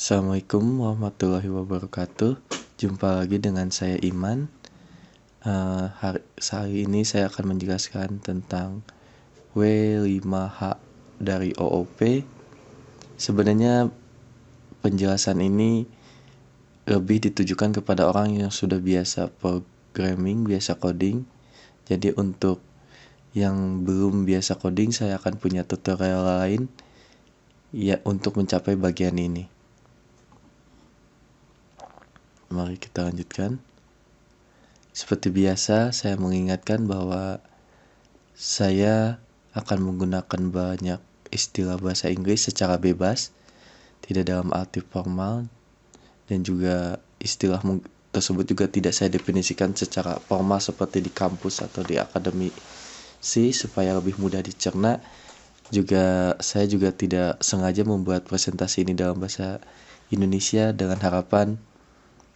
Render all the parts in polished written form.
Assalamualaikum warahmatullahi wabarakatuh. Jumpa lagi dengan saya Iman. Hari ini saya akan menjelaskan tentang W5H dari OOP. Sebenarnya penjelasan ini lebih ditujukan kepada orang yang sudah biasa programming, biasa coding. Jadi untuk yang belum biasa coding, saya akan punya tutorial lain ya untuk mencapai bagian ini. Mari kita lanjutkan. Seperti biasa, saya mengingatkan bahwa saya akan menggunakan banyak istilah bahasa Inggris secara bebas, tidak dalam arti formal, dan juga istilah tersebut juga tidak saya definisikan secara formal seperti di kampus atau di akademisi supaya lebih mudah dicerna. Saya juga tidak sengaja membuat presentasi ini dalam bahasa Indonesia dengan harapan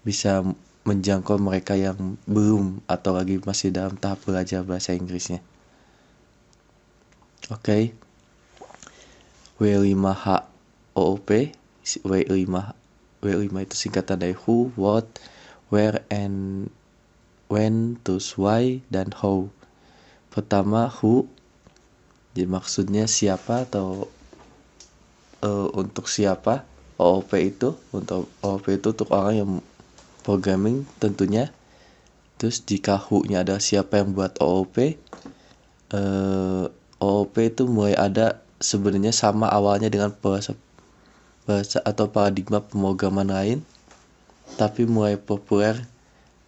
bisa menjangkau mereka yang belum atau lagi masih dalam tahap belajar bahasa Inggrisnya. Oke. W5H OOP. W5 itu singkatan dari who, what, where, and when, terus why, dan how. Pertama, who. Jadi maksudnya siapa atau untuk siapa. OOP itu untuk orang yang programming tentunya. Terus jika who-nya adalah siapa yang buat OOP, OOP itu mulai ada sebenarnya sama awalnya dengan bahasa atau paradigma pemrograman lain, tapi mulai populer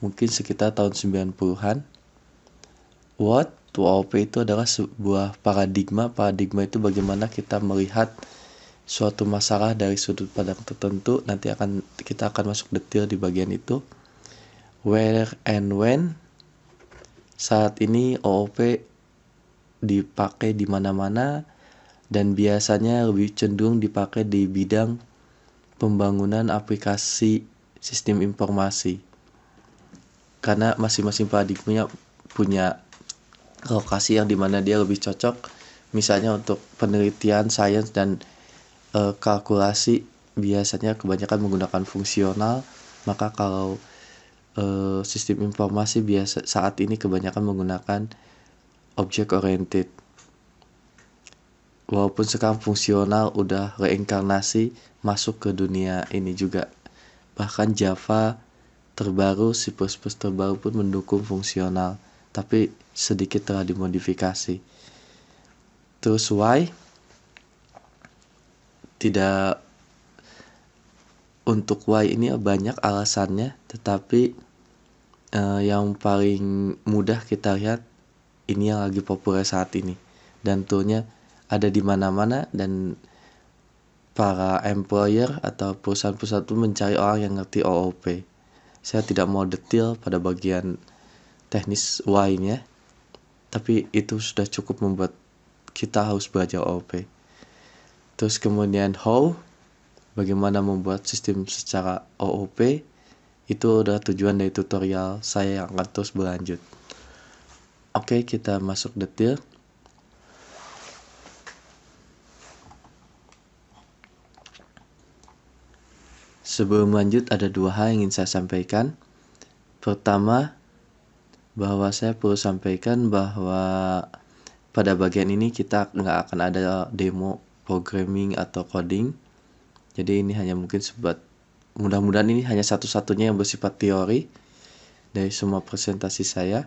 mungkin sekitar tahun 90-an. What? OOP itu adalah sebuah paradigma itu bagaimana kita melihat suatu masalah dari sudut pandang tertentu. Nanti kita akan masuk detail di bagian itu. Where and when. Saat ini OOP dipakai di mana-mana dan biasanya lebih cenderung dipakai di bidang pembangunan aplikasi sistem informasi. Karena masing-masing paradigmanya punya lokasi yang dimana dia lebih cocok. Misalnya untuk penelitian, sains, dan kalkulasi biasanya kebanyakan menggunakan fungsional. Maka kalau sistem informasi saat ini kebanyakan menggunakan object oriented. Walaupun sekarang fungsional udah reinkarnasi masuk ke dunia ini juga. Bahkan Java terbaru, C++ terbaru pun mendukung fungsional, tapi sedikit telah dimodifikasi. Terus why? Tidak, untuk why ini banyak alasannya, tetapi yang paling mudah kita lihat ini yang lagi populer saat ini, dan toolnya ada di mana-mana, dan para employer atau perusahaan-perusahaan itu mencari orang yang ngerti OOP. Saya tidak mau detail pada bagian teknis why-nya, tapi itu sudah cukup membuat kita harus belajar OOP. Terus kemudian how, bagaimana membuat sistem secara OOP, itu adalah tujuan dari tutorial saya yang akan terus berlanjut. Oke, kita masuk detail. Sebelum lanjut, ada dua hal yang ingin saya sampaikan. Pertama, bahwa saya perlu sampaikan bahwa pada bagian ini kita nggak akan ada demo programming atau coding. Jadi ini hanya mungkin mudah-mudahan ini hanya satu-satunya yang bersifat teori dari semua presentasi saya.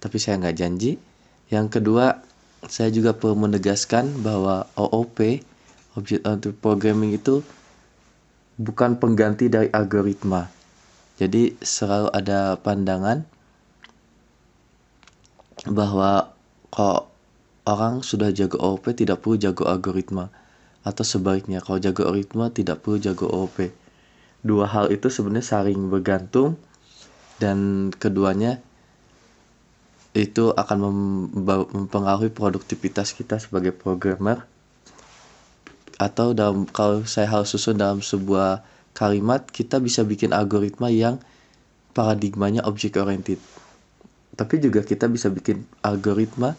Tapi saya nggak janji. Yang kedua, saya juga perlu menegaskan bahwa OOP, Object Oriented Programming, itu bukan pengganti dari algoritma. Jadi selalu ada pandangan bahwa kalau orang sudah jago OOP tidak perlu jago algoritma, atau sebaliknya kalau jago algoritma tidak perlu jago OOP. Dua hal itu sebenarnya saling bergantung, dan keduanya itu akan mempengaruhi produktivitas kita sebagai programmer. Atau kalau saya harus susun dalam sebuah kalimat, kita bisa bikin algoritma yang paradigmanya object oriented, tapi juga kita bisa bikin algoritma,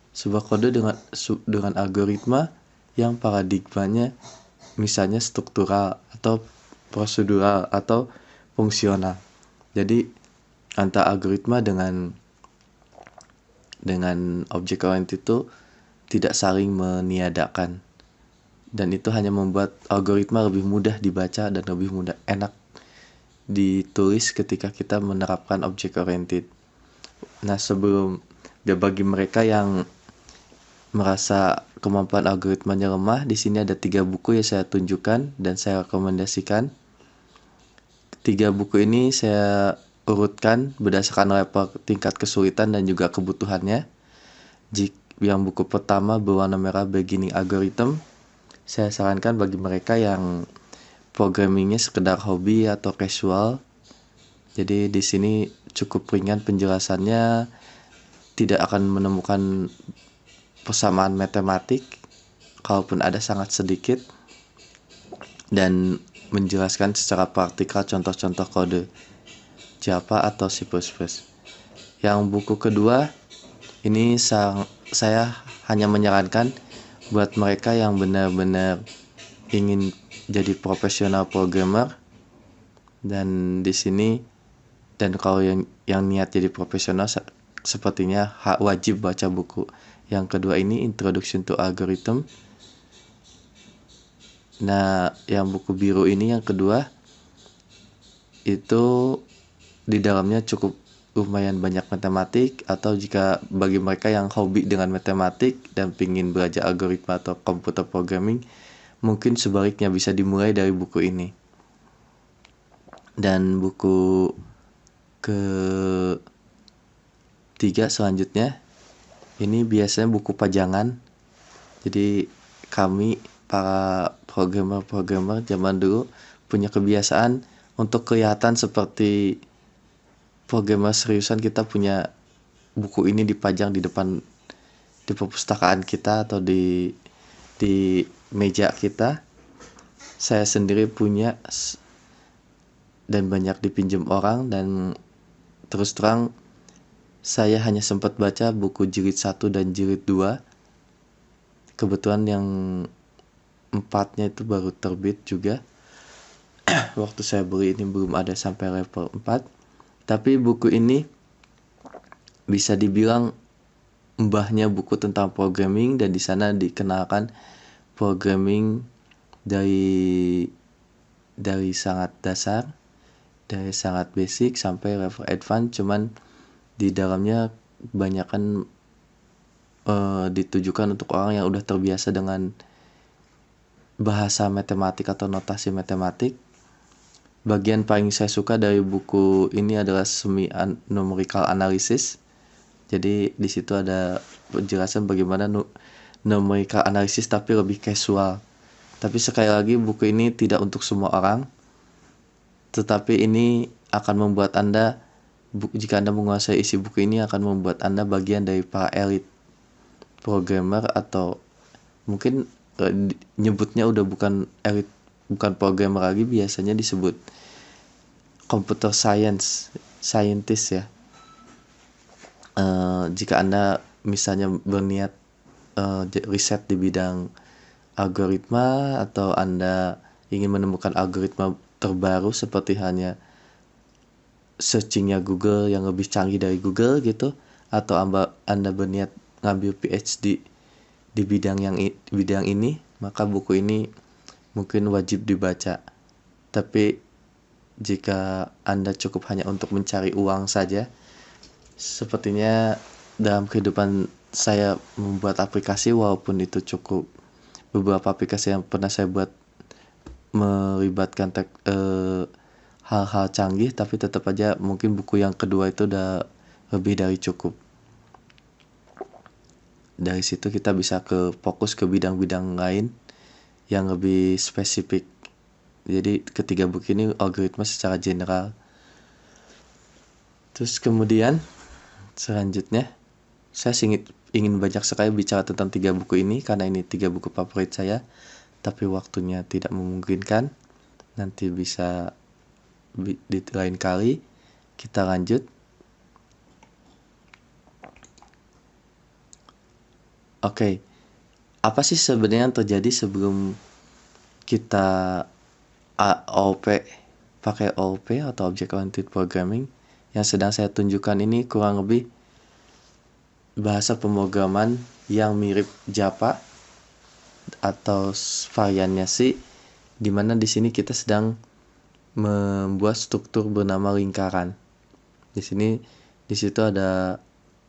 sebuah kode dengan algoritma yang paradigmanya misalnya struktural atau prosedural atau fungsional. Jadi antara algoritma dengan object oriented itu tidak saling meniadakan, dan itu hanya membuat algoritma lebih mudah dibaca dan lebih mudah enak ditulis ketika kita menerapkan object oriented. Nah, bagi mereka yang merasa kemampuan algoritmanya lemah, di sini ada 3 buku yang saya tunjukkan dan saya rekomendasikan. 3 buku ini saya urutkan berdasarkan level tingkat kesulitan dan juga kebutuhannya. Yang buku pertama berwarna merah, Beginning Algorithm, saya sarankan bagi mereka yang programmingnya sekedar hobi atau casual. Jadi di sini cukup ringan penjelasannya, tidak akan menemukan persamaan matematik, kalaupun ada sangat sedikit, dan menjelaskan secara praktikal contoh-contoh kode Java atau C++. Yang buku kedua ini saya hanya menyarankan buat mereka yang benar-benar ingin jadi profesional programmer, dan di sini, dan kalau yang niat jadi profesional sepertinya wajib baca buku yang kedua ini, Introduction to Algorithm. Nah, yang buku biru ini yang kedua itu di dalamnya cukup lumayan banyak matematik, atau jika bagi mereka yang hobi dengan matematik dan ingin belajar algoritma atau computer programming, mungkin sebaliknya bisa dimulai dari buku ini. Dan buku ketiga selanjutnya, ini biasanya buku pajangan. Jadi kami para programmer zaman dulu punya kebiasaan untuk kelihatan seperti programmer seriusan, kita punya buku ini dipajang di depan di perpustakaan kita atau di meja kita. Saya sendiri punya dan banyak dipinjam orang, dan terus terang saya hanya sempat baca buku jilid 1 dan jilid 2. Kebetulan yang 4-nya itu baru terbit juga. Waktu saya beli ini belum ada sampai level 4. Tapi buku ini bisa dibilang mbahnya buku tentang programming, dan di sana dikenalkan programming dari sangat dasar, dari sangat basic sampai level advance. Cuman di dalamnya kebanyakan ditujukan untuk orang yang udah terbiasa dengan bahasa matematik atau notasi matematik. Bagian paling saya suka dari buku ini adalah semi numerical analysis. Jadi di situ ada penjelasan bagaimana numerical analysis tapi lebih casual. Tapi sekali lagi, buku ini tidak untuk semua orang. Tetapi ini akan membuat Anda, jika Anda menguasai isi buku ini, akan membuat Anda bagian dari para elit programmer, atau mungkin nyebutnya udah bukan elit, bukan programmer lagi, biasanya disebut computer scientist ya. Jika Anda misalnya berniat riset di bidang algoritma, atau Anda ingin menemukan algoritma terbaru seperti hanya searchingnya Google yang lebih canggih dari Google gitu, atau Anda berniat ngambil PhD di bidang ini, maka buku ini mungkin wajib dibaca. Tapi jika Anda cukup hanya untuk mencari uang saja, sepertinya dalam kehidupan saya membuat aplikasi, walaupun itu cukup beberapa aplikasi yang pernah saya buat melibatkan hal-hal canggih, tapi tetap aja mungkin buku yang kedua itu udah lebih dari cukup. Dari situ kita bisa fokus ke bidang-bidang lain yang lebih spesifik. Jadi ketiga buku ini algoritma secara general. Terus kemudian selanjutnya, saya ingin banyak sekali bicara tentang 3 buku ini karena ini 3 buku favorit saya, tapi waktunya tidak memungkinkan. Nanti bisa di lain kali kita lanjut. Oke, apa sih sebenarnya yang terjadi sebelum kita OOP pakai OOP atau Object Oriented Programming, yang sedang saya tunjukkan ini kurang lebih bahasa pemrograman yang mirip Java atau variannya C, di mana di sini kita sedang membuat struktur bernama lingkaran. Di situ ada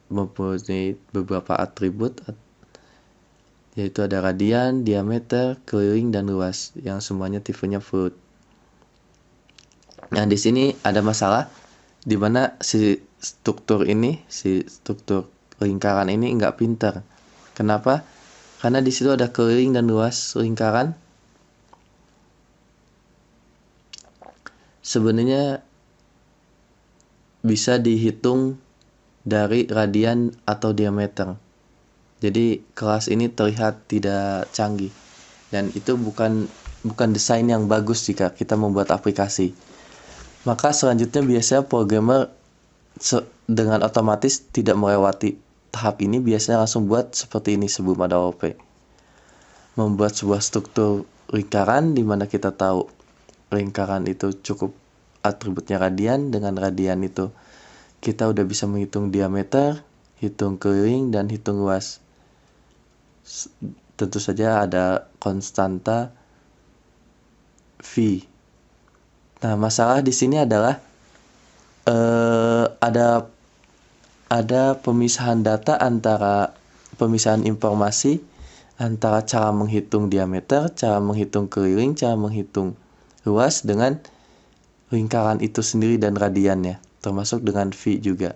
mempunyai beberapa atribut, yaitu ada radian, diameter, keliling, dan luas, yang semuanya tipenya fluid. Nah, di sini ada masalah di mana si struktur lingkaran ini nggak pinter. Kenapa? Karena di situ ada keliling dan luas lingkaran. Sebenarnya bisa dihitung dari radian atau diameter. Jadi kelas ini terlihat tidak canggih, dan itu bukan desain yang bagus jika kita membuat aplikasi. Maka selanjutnya biasanya programmer dengan otomatis tidak melewati tahap ini, biasanya langsung buat seperti ini sebelum ada OOP. Membuat sebuah struktur lingkaran di mana kita tahu lingkaran itu cukup atributnya radian. Dengan radian itu kita udah bisa menghitung diameter, hitung keliling, dan hitung luas. Tentu saja ada konstanta V. Nah, masalah di sini adalah ada pemisahan data antara pemisahan informasi antara cara menghitung diameter, cara menghitung keliling, cara menghitung luas dengan lingkaran itu sendiri dan radiannya, termasuk dengan V juga.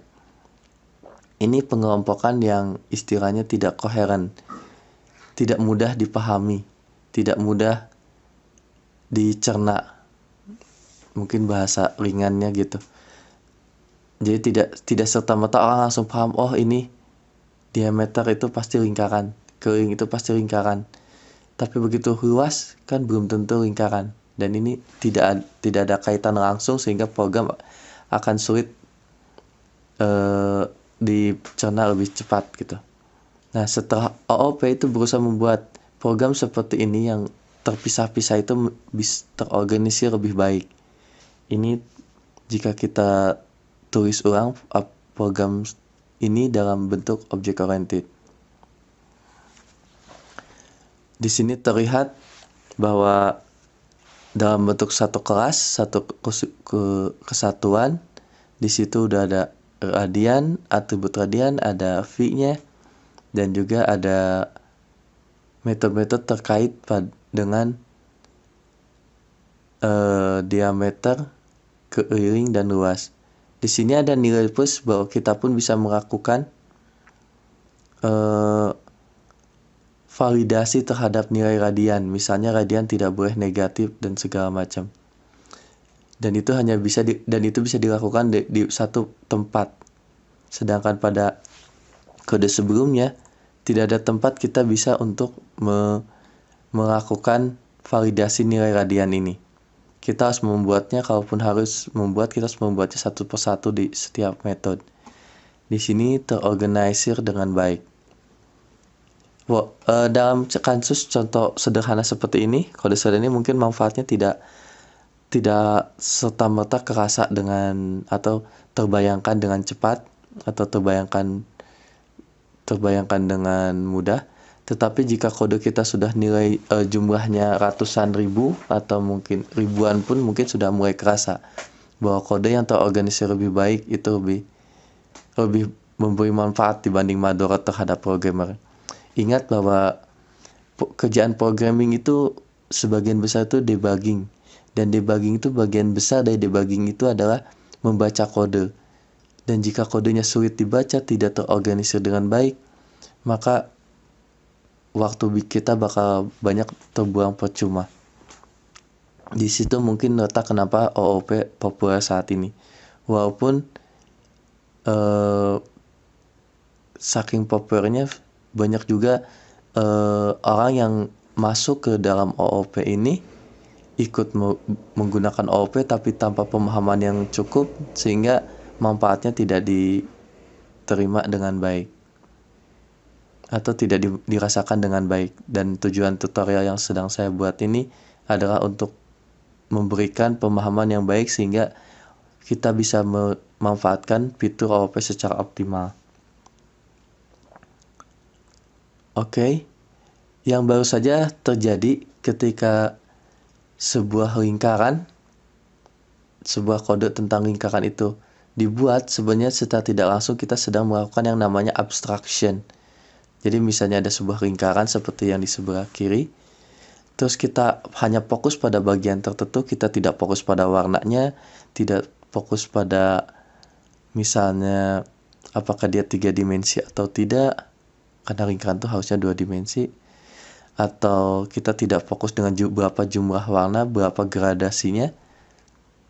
Ini pengelompokan yang istilahnya tidak koheren, tidak mudah dipahami, tidak mudah dicerna, mungkin bahasa ringannya gitu. Jadi tidak serta-merta orang langsung paham, oh ini diameter itu pasti lingkaran, keliling itu pasti lingkaran. Tapi begitu luas kan belum tentu lingkaran, dan ini tidak ada kaitan langsung, sehingga program akan sulit dicerna lebih cepat gitu. Nah, setelah OOP itu berusaha membuat program seperti ini yang terpisah-pisah itu bisa terorganisir lebih baik. Ini jika kita tulis ulang program ini dalam bentuk object oriented. Di sini terlihat bahwa dalam bentuk satu kelas, satu kesatuan, di situ udah ada radian, atribut radian, ada V-nya, dan juga ada metode-metode terkait dengan diameter, keliling, dan luas. Di sini ada nilai plus bahwa kita pun bisa melakukan validasi terhadap nilai radian. Misalnya radian tidak boleh negatif dan segala macam. Dan itu bisa dilakukan di satu tempat. Sedangkan pada kode sebelumnya tidak ada tempat kita bisa untuk melakukan validasi nilai radian ini. Kita harus membuatnya, kalaupun harus membuat, kita harus membuatnya satu persatu di setiap metode. Di sini terorganisir dengan baik. Dalam kasus contoh sederhana seperti ini, kode sederhana ini mungkin manfaatnya tidak serta-merta kerasa dengan atau terbayangkan dengan cepat atau terbayangkan dengan mudah. Tetapi jika kode kita sudah nilai jumlahnya ratusan ribu atau mungkin ribuan pun, mungkin sudah mulai kerasa bahwa kode yang terorganisir lebih baik itu lebih memberi manfaat dibanding madorot terhadap programmer. Ingat bahwa kerjaan programming itu sebagian besar itu debugging, dan debugging itu bagian besar dari debugging itu adalah membaca kode. Dan jika kodenya sulit dibaca, tidak terorganisir dengan baik, maka waktu kita bakal banyak terbuang percuma. Di situ mungkin letak kenapa OOP populer saat ini. Walaupun saking populernya, banyak juga orang yang masuk ke dalam OOP ini ikut menggunakan OOP tapi tanpa pemahaman yang cukup, sehingga manfaatnya tidak diterima dengan baik atau tidak dirasakan dengan baik. Dan tujuan tutorial yang sedang saya buat ini adalah untuk memberikan pemahaman yang baik sehingga kita bisa memanfaatkan fitur OOP secara optimal. Oke, yang baru saja terjadi ketika sebuah kode tentang lingkaran itu dibuat, sebenarnya secara tidak langsung kita sedang melakukan yang namanya abstraction. Jadi misalnya ada sebuah lingkaran seperti yang di sebelah kiri, terus kita hanya fokus pada bagian tertentu, kita tidak fokus pada warnanya, tidak fokus pada misalnya apakah dia 3 dimensi atau tidak, karena lingkaran itu harusnya 2 dimensi, atau kita tidak fokus dengan berapa jumlah warna, berapa gradasinya,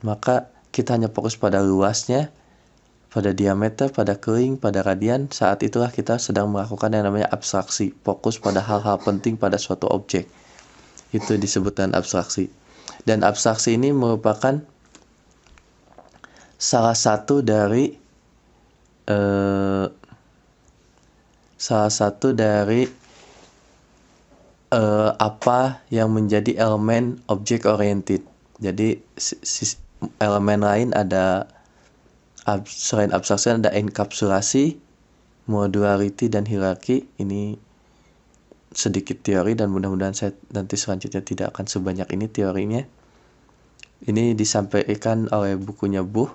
maka kita hanya fokus pada luasnya, pada diameter, pada kering, pada radian. Saat itulah kita sedang melakukan yang namanya abstraksi, fokus pada hal-hal penting pada suatu objek. Itu disebut dengan abstraksi. Dan abstraksi ini merupakan salah satu dari apa yang menjadi elemen object oriented. Jadi elemen lain ada selain abstraksi ada enkapsulasi, modularity, dan hierarki. Ini sedikit teori dan mudah-mudahan saya nanti selanjutnya tidak akan sebanyak ini teorinya. Ini disampaikan oleh bukunya Buh.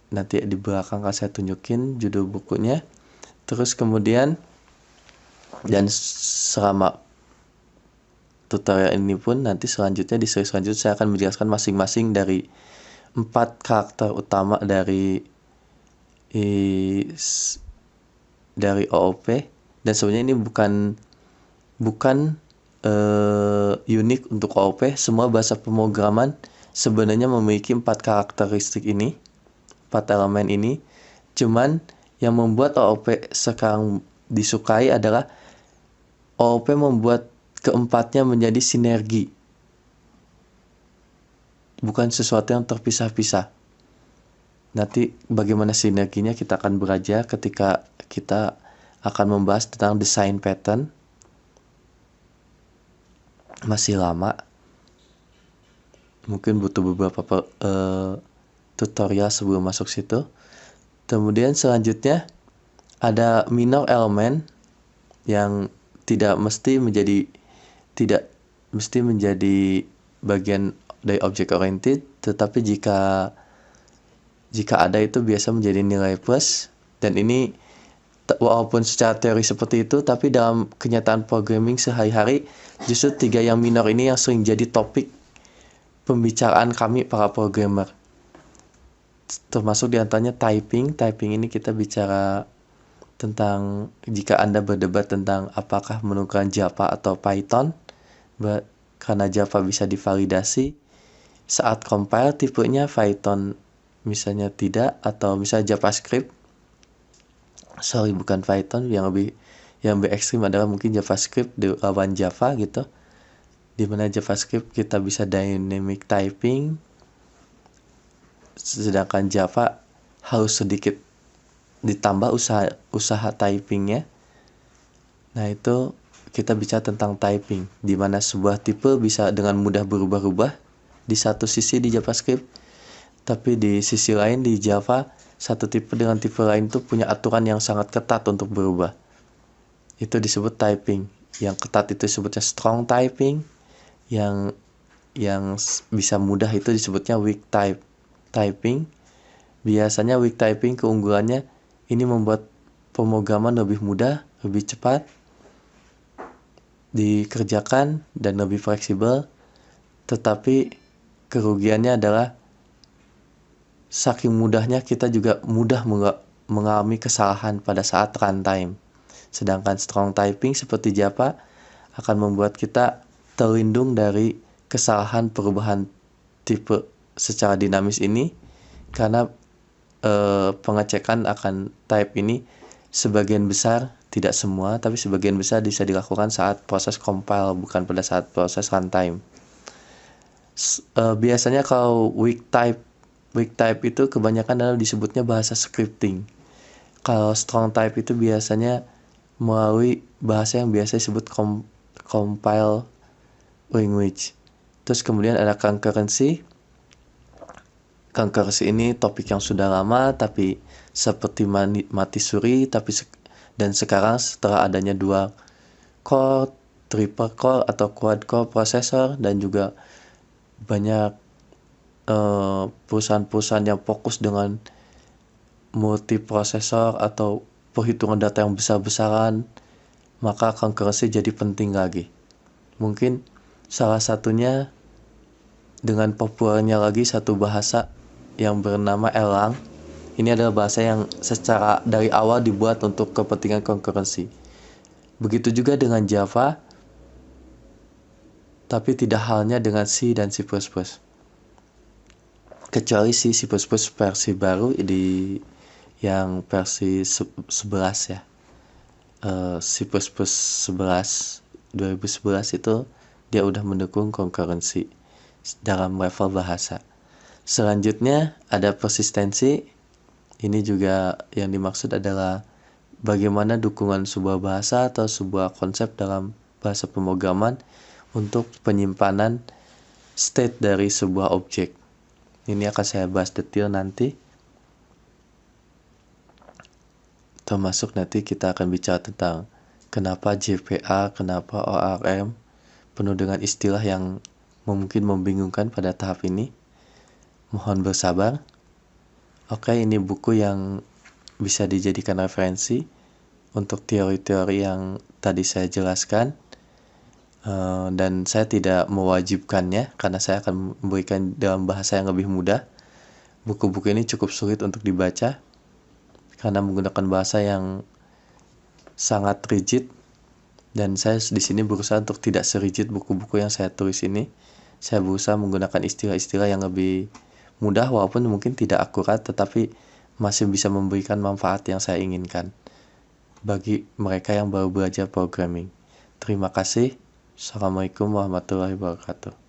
Nanti di belakang akan saya tunjukin judul bukunya. Terus kemudian dan selama tutorial ini pun nanti selanjutnya di seri selanjutnya saya akan menjelaskan masing-masing dari 4 karakter utama dari OOP. Dan sebenarnya ini bukan unik untuk OOP. Semua bahasa pemrograman sebenarnya memiliki 4 karakteristik ini, 4 elemen ini. Cuman yang membuat OOP sekarang disukai adalah OOP membuat keempatnya menjadi sinergi, bukan sesuatu yang terpisah-pisah. Nanti bagaimana sinerginya kita akan belajar ketika kita akan membahas tentang desain pattern. Masih lama, mungkin butuh beberapa tutorial sebelum masuk situ. Kemudian selanjutnya ada minor element yang tidak mesti menjadi bagian dari object oriented, tetapi jika ada itu biasa menjadi nilai plus. Dan ini walaupun secara teori seperti itu, tapi dalam kenyataan programming sehari-hari justru 3 yang minor ini yang sering jadi topik pembicaraan kami para programmer. Termasuk diantaranya typing. Typing ini kita bicara tentang jika Anda berdebat tentang apakah menggunakan Java atau Python, karena Java bisa divalidasi saat compile tipenya, Python misalnya tidak, atau misalnya JavaScript. Bukan Python, yang lebih ekstrim adalah mungkin JavaScript lawan Java gitu. Dimana JavaScript kita bisa dynamic typing, sedangkan Java harus sedikit ditambah usaha typingnya. Nah itu kita bicara tentang typing, di mana sebuah tipe bisa dengan mudah berubah-ubah di satu sisi di JavaScript, tapi di sisi lain di Java satu tipe dengan tipe lain itu punya aturan yang sangat ketat untuk berubah. Itu disebut typing. Yang ketat itu disebutnya strong typing, yang bisa mudah itu disebutnya weak typing. Biasanya weak typing keunggulannya ini membuat pemrograman lebih mudah, lebih cepat dikerjakan dan lebih fleksibel, tetapi kerugiannya adalah saking mudahnya kita juga mudah mengalami kesalahan pada saat runtime. Sedangkan strong typing seperti Java akan membuat kita terlindung dari kesalahan perubahan tipe secara dinamis ini, karena pengecekan akan type ini sebagian besar, tidak semua, tapi sebagian besar bisa dilakukan saat proses compile, bukan pada saat proses runtime. Biasanya kalau weak type itu kebanyakan adalah disebutnya bahasa scripting. Kalau strong type itu biasanya melalui bahasa yang biasa disebut compile language. Terus kemudian ada concurrency. Concurrency ini topik yang sudah lama tapi seperti mati suri, dan sekarang setelah adanya dua core, triple core atau quad core processor, dan juga banyak perusahaan-perusahaan yang fokus dengan multiprosesor atau perhitungan data yang besar-besaran, maka concurrency jadi penting lagi. Mungkin salah satunya dengan populernya lagi satu bahasa yang bernama Erlang. Ini adalah bahasa yang secara dari awal dibuat untuk kepentingan concurrency. Begitu juga dengan Java, tapi tidak halnya dengan C dan C++. Kecuali C++ versi baru yang versi 11 ya. C++ 11 2011 itu dia udah mendukung concurrency dalam level bahasa. Selanjutnya ada persistensi. Ini juga yang dimaksud adalah bagaimana dukungan sebuah bahasa atau sebuah konsep dalam bahasa pemrograman untuk penyimpanan state dari sebuah objek. Ini akan saya bahas detail nanti. Termasuk nanti kita akan bicara tentang kenapa JPA, kenapa ORM, penuh dengan istilah yang mungkin membingungkan pada tahap ini. Mohon bersabar. Oke, ini buku yang bisa dijadikan referensi untuk teori-teori yang tadi saya jelaskan. Dan saya tidak mewajibkannya karena saya akan memberikan dalam bahasa yang lebih mudah. Buku-buku ini cukup sulit untuk dibaca karena menggunakan bahasa yang sangat rigid, dan saya di sini berusaha untuk tidak serigid buku-buku yang saya tulis ini. Saya berusaha menggunakan istilah-istilah yang lebih mudah walaupun mungkin tidak akurat, tetapi masih bisa memberikan manfaat yang saya inginkan bagi mereka yang baru belajar programming. Terima kasih. Assalamualaikum warahmatullahi wabarakatuh.